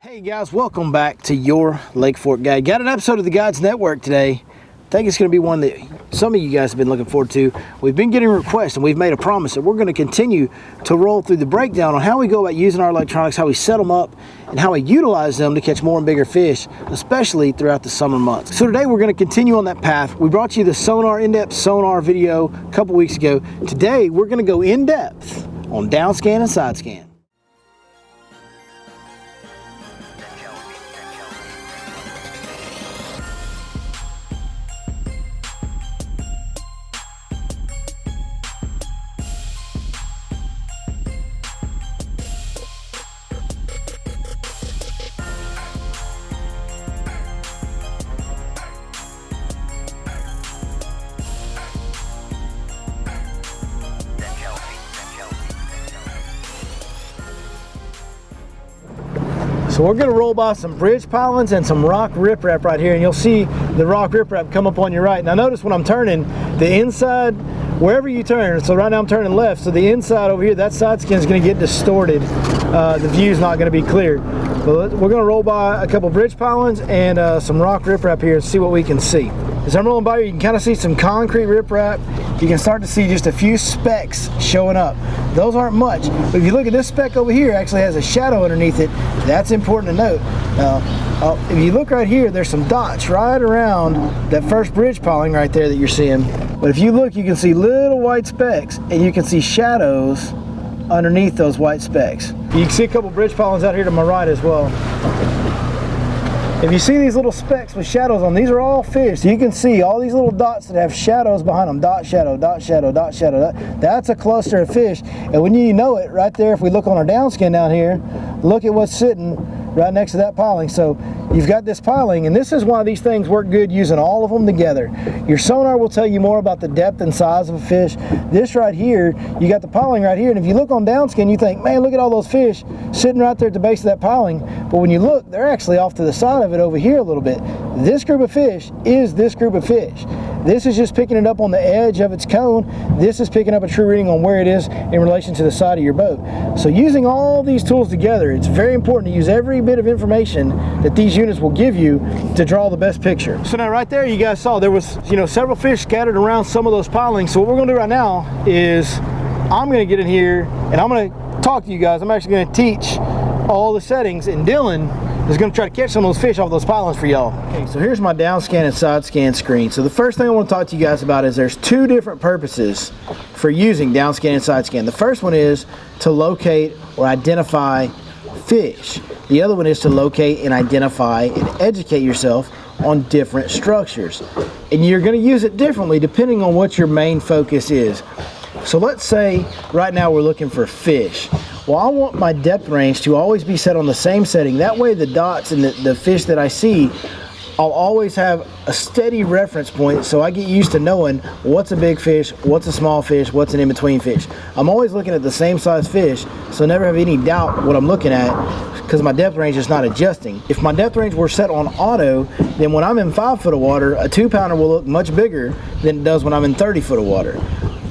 Hey guys, welcome back to Your Lake Fork Guide. Got an episode of the Guides Network today. I think it's going to be one that some of you guys have been looking forward to. We've been getting requests and we've made a promise that we're going to continue to roll through the breakdown on how we go about using our electronics, how we set them up, and how we utilize them to catch more and bigger fish, especially throughout the summer months. So today we're going to continue on that path. We brought you the Sonar in-depth Sonar video a couple weeks ago. Today we're going to go in-depth on down scan and side scan. So we're going to roll by some bridge pilings and some rock riprap right here, and you'll see the rock riprap come up on your right. Now notice when I'm turning, the inside, wherever you turn, so right now I'm turning left, so the inside over here, that side skin is going to get distorted. The view's not going to be clear. But we're going to roll by a couple bridge pilings and some rock riprap here and see what we can see. As I'm rolling by, you can kind of see some concrete riprap. You can start to see just a few specks showing up. Those aren't much, but if you look at this speck over here, it actually has a shadow underneath it. That's important to note. If you look right here, there's some dots right around that first bridge piling right there that you're seeing. But if you look, you can see little white specks, and you can see shadows underneath those white specks. You can see a couple bridge pilings out here to my right as well. If you see these little specks with shadows on, these are all fish. So you can see all these little dots that have shadows behind them. Dot, shadow, dot, shadow, dot, shadow. That's a cluster of fish. And when you know it, right there, if we look on our down skin down here, look at what's sitting right next to that piling. So you've got this piling, and this is why these things work good using all of them together. Your sonar will tell you more about the depth and size of a fish. This right here, you got the piling right here, and if you look on down skin, you think, man, look at all those fish sitting right there at the base of that piling. But when you look, they're actually off to the side of it over here a little bit. This group of fish is this group of fish. This is just picking it up on the edge of its cone. This is picking up a true reading on where it is in relation to the side of your boat. So using all these tools together, it's very important to use every bit of information that these units will give you to draw the best picture. So now right there, you guys saw there was, several fish scattered around some of those pilings. So what we're gonna do right now is I'm gonna get in here and I'm gonna talk to you guys. I'm actually gonna teach all the settings, and Dylan is going to try to catch some of those fish off those pilings for y'all. Okay, so here's my down scan and side scan screen. So the first thing I want to talk to you guys about is there's two different purposes for using down scan and side scan. The first one is to locate or identify fish. The other one is to locate and identify and educate yourself on different structures. And you're going to use it differently depending on what your main focus is. So let's say right now we're looking for fish. Well, I want my depth range to always be set on the same setting. That way the dots and the fish that I see, I'll always have a steady reference point, so I get used to knowing what's a big fish, what's a small fish, what's an in-between fish. I'm always looking at the same size fish, so I never have any doubt what I'm looking at because my depth range is not adjusting. If my depth range were set on auto, then when I'm in 5 foot of water, a 2-pounder will look much bigger than it does when I'm in 30 foot of water.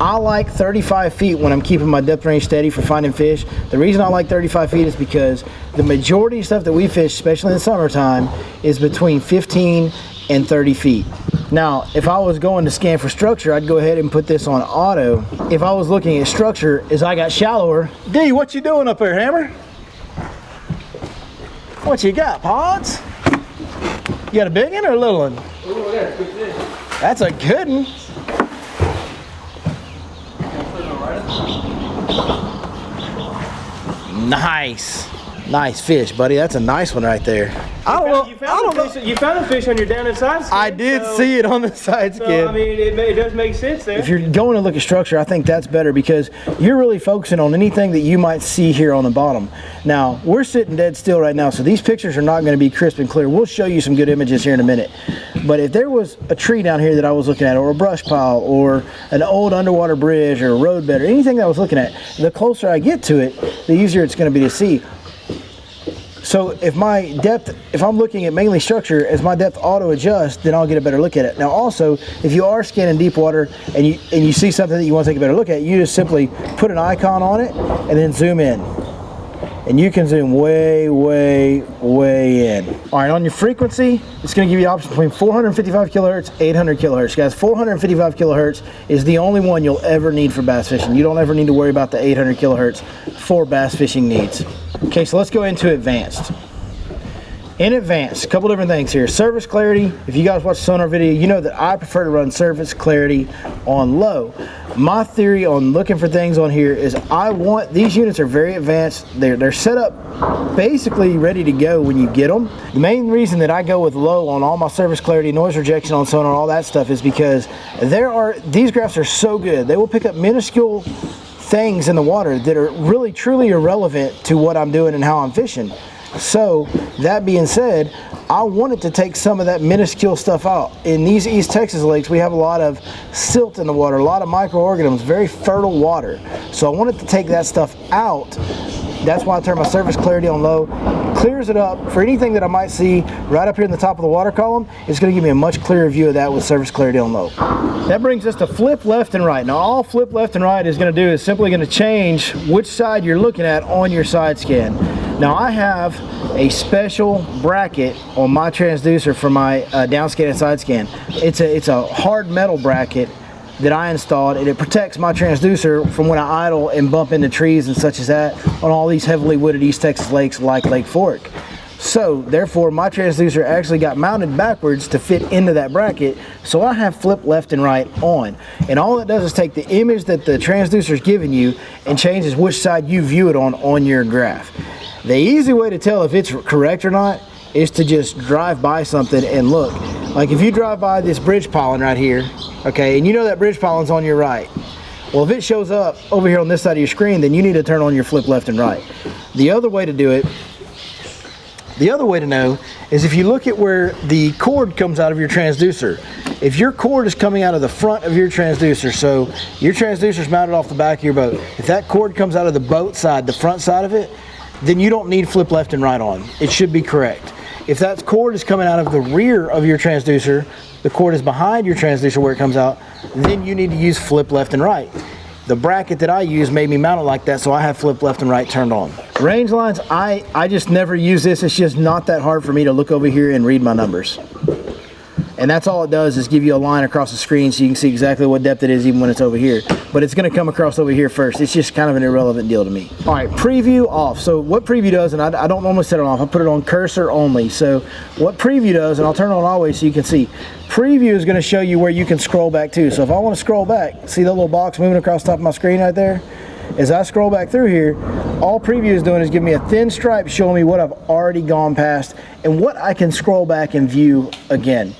I like 35 feet when I'm keeping my depth range steady for finding fish. The reason I like 35 feet is because the majority of stuff that we fish, especially in the summertime, is between 15 and 30 feet. Now, if I was going to scan for structure, I'd go ahead and put this on auto. If I was looking at structure, as I got shallower, D, what you doing up there, Hammer? What you got, Pods? You got a big one or a little one? Oh, yeah, good fish. That's a good one. Nice fish, buddy. That's a nice one right there. You found a fish on your down and side skin. I did see it on the side skin. So, I mean, it does make sense there. If you're going to look at structure, I think that's better because you're really focusing on anything that you might see here on the bottom. Now, we're sitting dead still right now, so these pictures are not going to be crisp and clear. We'll show you some good images here in a minute. But if there was a tree down here that I was looking at, or a brush pile, or an old underwater bridge, or a roadbed, or anything that I was looking at, the closer I get to it, the easier it's going to be to see. So if my depth, if I'm looking at mainly structure, as my depth auto adjusts, then I'll get a better look at it. Now also, if you are scanning deep water and you see something that you want to take a better look at, you just simply put an icon on it and then zoom in. and you can zoom way, way, way in. All right, on your frequency, it's going to give you options between 455 kilohertz, 800 kilohertz. Guys, 455 kilohertz is the only one you'll ever need for bass fishing. You don't ever need to worry about the 800 kilohertz for bass fishing needs. Okay, so let's go into advanced. In advanced, a couple different things here. Surface clarity, if you guys watch the Sonar video, you know that I prefer to run surface clarity on low. My theory on looking for things on here is these units are very advanced. They're set up basically ready to go when you get them. The main reason that I go with low on all my surface clarity, noise rejection on Sonar, all that stuff is because these graphs are so good. They will pick up minuscule things in the water that are really truly irrelevant to what I'm doing and how I'm fishing. So that being said, I wanted to take some of that minuscule stuff out. In these East Texas lakes, we have a lot of silt in the water, a lot of microorganisms, very fertile water. So I wanted to take that stuff out. That's why I turn my surface clarity on low. Clears it up for anything that I might see right up here in the top of the water column. It's going to give me a much clearer view of that with surface clarity on low. That brings us to flip left and right. Now all flip left and right is going to do is simply going to change which side you're looking at on your side scan. Now I have a special bracket on my transducer for my down scan and side scan. It's a hard metal bracket that I installed, and it protects my transducer from when I idle and bump into trees and such as that on all these heavily wooded East Texas lakes like Lake Fork. So therefore my transducer actually got mounted backwards to fit into that bracket, so I have flip left and right on. And all it does is take the image that the transducer is giving you and changes which side you view it on your graph. The easy way to tell if it's correct or not is to just drive by something and look. Like if you drive by this bridge piling right here, okay, and you know that bridge piling on your right. Well, if it shows up over here on this side of your screen, then you need to turn on your flip left and right. The other way to do it, the other way to know is if you look at where the cord comes out of your transducer. If your cord is coming out of the front of your transducer, so your transducer is mounted off the back of your boat, if that cord comes out of the boat side, the front side of it, then you don't need flip left and right on. It should be correct. If that cord is coming out of the rear of your transducer, the cord is behind your transducer where it comes out, then you need to use flip left and right. The bracket that I use made me mount it like that, so I have flip left and right turned on. Range lines, I just never use this. It's just not that hard for me to look over here and read my numbers. And that's all it does is give you a line across the screen so you can see exactly what depth it is even when it's over here. But it's going to come across over here first. It's just kind of an irrelevant deal to me. All right, preview off. So what preview does, and I don't normally set it off, I put it on cursor only. So what preview does, and I'll turn it on always so you can see, preview is going to show you where you can scroll back to. So if I want to scroll back, see that little box moving across the top of my screen right there? As I scroll back through here, all preview is doing is giving me a thin stripe showing me what I've already gone past and what I can scroll back and view again.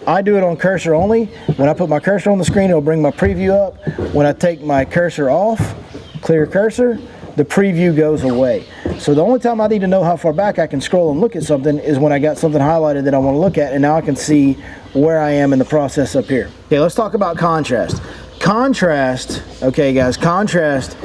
I do it on cursor only. When I put my cursor on the screen, it'll bring my preview up. When I take my cursor off, clear cursor, the preview goes away. So the only time I need to know how far back I can scroll and look at something is when I got something highlighted that I want to look at, and now I can see where I am in the process up here. Okay, let's talk about contrast. Contrast, okay guys, contrast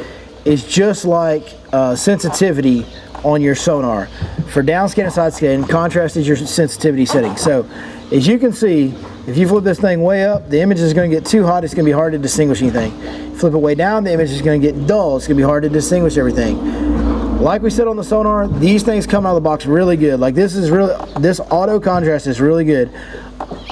is just like sensitivity on your Sonar. For downscan and side scan, contrast is your sensitivity setting. So as you can see, if you flip this thing way up, the image is going to get too hot, it's going to be hard to distinguish anything. Flip it way down, the image is going to get dull, it's going to be hard to distinguish everything. Like we said on the Sonar, these things come out of the box really good. Like this auto contrast is really good.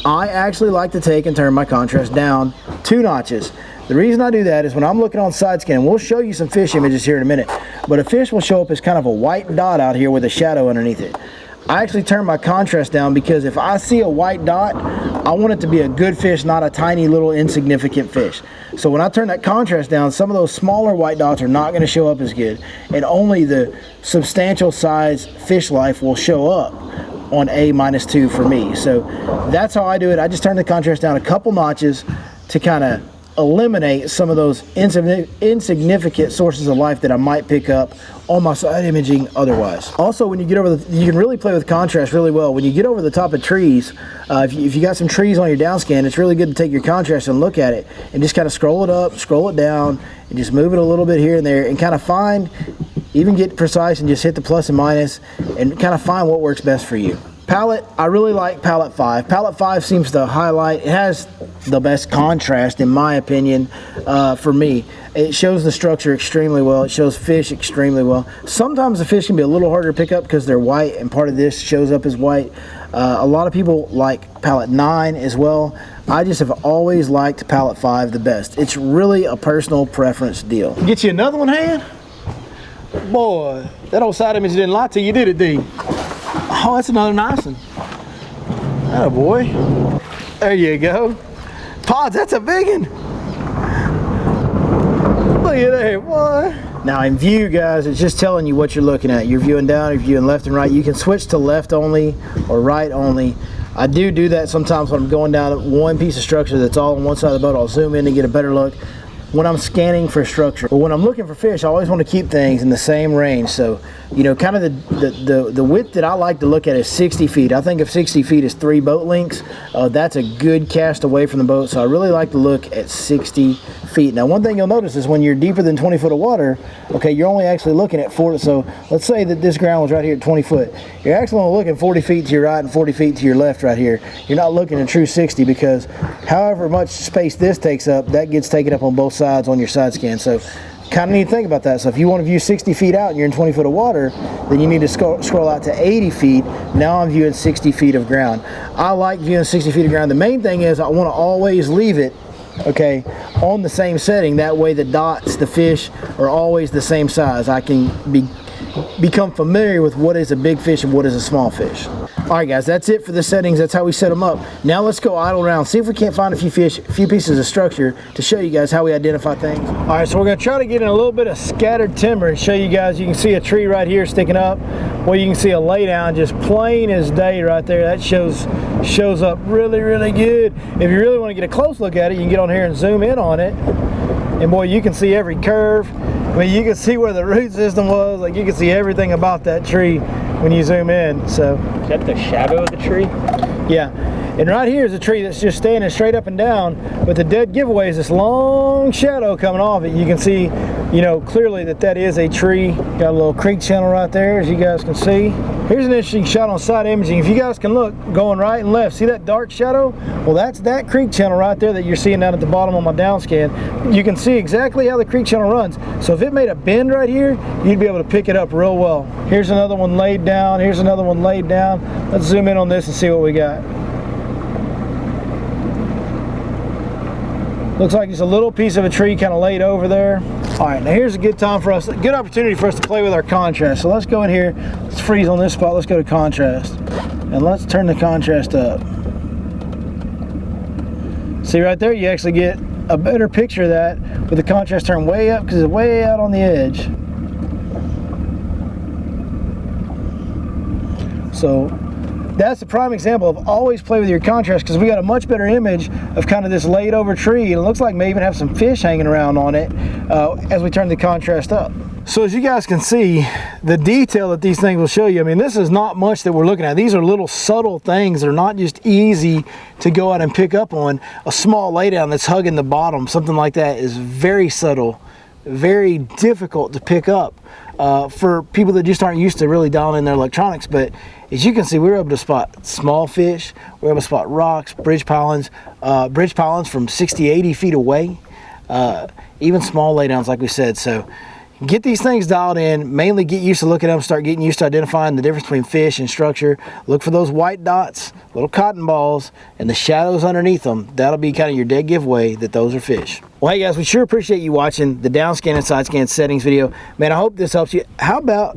I actually like to take and turn my contrast down 2 notches. The reason I do that is when I'm looking on side scan, we'll show you some fish images here in a minute, but a fish will show up as kind of a white dot out here with a shadow underneath it. I actually turn my contrast down because if I see a white dot, I want it to be a good fish, not a tiny little insignificant fish. So when I turn that contrast down, some of those smaller white dots are not going to show up as good, and only the substantial size fish life will show up on A-2 for me. So that's how I do it. I just turn the contrast down a couple notches to kind of eliminate some of those insignificant sources of life that I might pick up on my side imaging otherwise. Also, when you get over you can really play with contrast really well. When you get over the top of trees, if you got some trees on your down scan, it's really good to take your contrast and look at it and just kind of scroll it up, scroll it down, and just move it a little bit here and there and kind of find, even get precise and just hit the plus and minus and kind of find what works best for you. Pallet, I really like Pallet 5. Pallet 5 seems to highlight, it has the best contrast in my opinion for me. It shows the structure extremely well. It shows fish extremely well. Sometimes the fish can be a little harder to pick up because they're white and part of this shows up as white. A lot of people like Pallet 9 as well. I just have always liked Pallet 5 the best. It's really a personal preference deal. Get you another one, hand? Boy, that old side image didn't lie to you, did it, D? Oh, that's another nice one. Atta boy. There you go. Pods, that's a big one. Look at that, boy. Now in view, guys, it's just telling you what you're looking at. You're viewing down, you're viewing left and right. You can switch to left only or right only. I do that sometimes when I'm going down one piece of structure that's all on one side of the boat. I'll zoom in to get a better look when I'm scanning for structure. But when I'm looking for fish, I always want to keep things in the same range. So, you know, kind of the width that I like to look at is 60 feet. I think if 60 feet is 3 boat lengths, that's a good cast away from the boat. So I really like to look at 60 feet. Now, one thing you'll notice is when you're deeper than 20 foot of water, okay, you're only actually looking at 40. So let's say that this ground was right here at 20 foot. You're actually only looking 40 feet to your right and 40 feet to your left right here. You're not looking at true 60 because however much space this takes up, that gets taken up on both sides on your side scan. So kind of need to think about that. So if you want to view 60 feet out and you're in 20 foot of water, then you need to scroll out to 80 feet. Now I'm viewing 60 feet of ground. I like viewing 60 feet of ground. The main thing is I want to always leave it, okay, on the same setting. That way the dots, the fish, are always the same size. I can become familiar with what is a big fish and what is a small fish. Alright guys, that's it for the settings. That's how we set them up. Now let's go idle around, see if we can't find a few fish, a few pieces of structure to show you guys how we identify things. Alright, so we're going to try to get in a little bit of scattered timber and show you guys. You can see a tree right here sticking up. Well, you can see a laydown just plain as day right there. That shows up really, really good. If you really want to get a close look at it, you can get on here and zoom in on it. And boy, you can see every curve. I mean, you can see where the root system was. Like, you can see everything about that tree when you zoom in. So is that the shadow of the tree? Yeah, and right here is a tree that's just standing straight up and down, but the dead giveaway is this long shadow coming off it. You can see, you know, clearly that is a tree. Got a little creek channel right there, as you guys can see. Here's an interesting shot on side imaging. If you guys can look, going right and left, see that dark shadow? Well, that's that creek channel right there that you're seeing down at the bottom on my down scan. You can see exactly how the creek channel runs. So if it made a bend right here, you'd be able to pick it up real well. Here's another one laid down. Here's another one laid down. Let's zoom in on this and see what we got. Looks like it's a little piece of a tree kind of laid over there. All right, now here's a good time for us, a good opportunity for us to play with our contrast. So let's go in here, let's freeze on this spot, let's go to contrast. And let's turn the contrast up. See right there, you actually get a better picture of that with the contrast turned way up because it's way out on the edge. So that's a prime example of always play with your contrast because we got a much better image of kind of this laid over tree, and it looks like may even have some fish hanging around on it as we turn the contrast up. So as you guys can see, the detail that these things will show you, I mean, this is not much that we're looking at. These are little subtle things. They're not just easy to go out and pick up on. A small laydown that's hugging the bottom, something like that, is very subtle, very difficult to pick up for people that just aren't used to really dialing in their electronics. But as you can see, we were able to spot small fish, we were able to spot rocks, bridge pilings from 60, 80 feet away, even small laydowns like we said. So get these things dialed in, mainly get used to looking at them, start getting used to identifying the difference between fish and structure. Look for those white dots, little cotton balls, and the shadows underneath them. That'll be kind of your dead giveaway that those are fish. Well, hey guys, we sure appreciate you watching the down scan and side scan settings video. Man, I hope this helps you. How about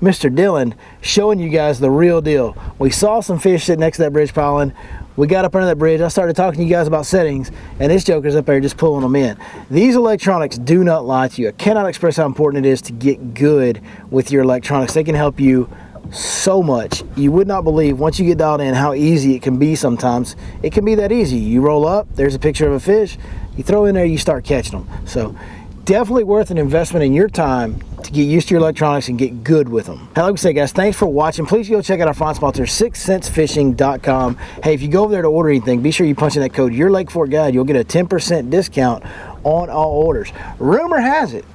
Mr. Dylan showing you guys the real deal? We saw some fish sitting next to that bridge piling. We got up under that bridge. I started talking to you guys about settings, and this joker's up there just pulling them in. These electronics do not lie to you. I cannot express how important it is to get good with your electronics. They can help you so much. You would not believe, once you get dialed in, how easy it can be sometimes. It can be that easy. You roll up, there's a picture of a fish, you throw in there, you start catching them. So definitely worth an investment in your time to get used to your electronics and get good with them. Hey, like we say, guys, thanks for watching. Please go check out our fine sponsor, 6centsfishing.com. Hey, if you go over there to order anything, be sure you punch in that code, your Lake Fork Guide. You'll get a 10% discount on all orders. Rumor has it,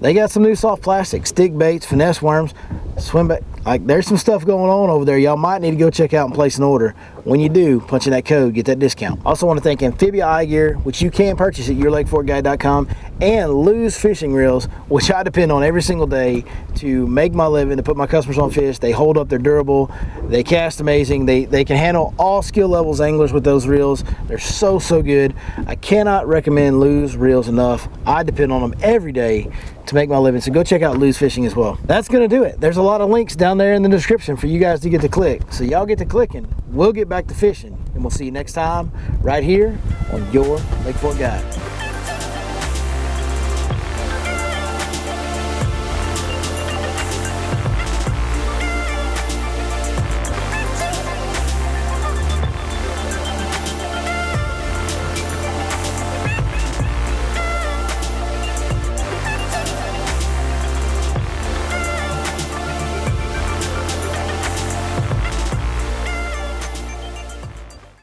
they got some new soft plastic, stick baits, finesse worms, swim bait. Like, there's some stuff going on over there. Y'all might need to go check out and place an order. When you do, punch in that code, get that discount. Also want to thank Amphibia Eye Gear, which you can purchase at yourlakefortguide.com, and Lose Fishing Reels, which I depend on every single day to make my living, to put my customers on fish. They hold up, they're durable, they cast amazing, they can handle all skill levels anglers with those reels. They're so good. I cannot recommend Lose reels enough. I depend on them every day to make my living, so go check out Lose Fishing as well. That's gonna do it. There's a lot of links down there in the description for you guys to get to click, so y'all get to clicking, we'll get back to fishing, and we'll see you next time right here on Your Lake Fort Guide.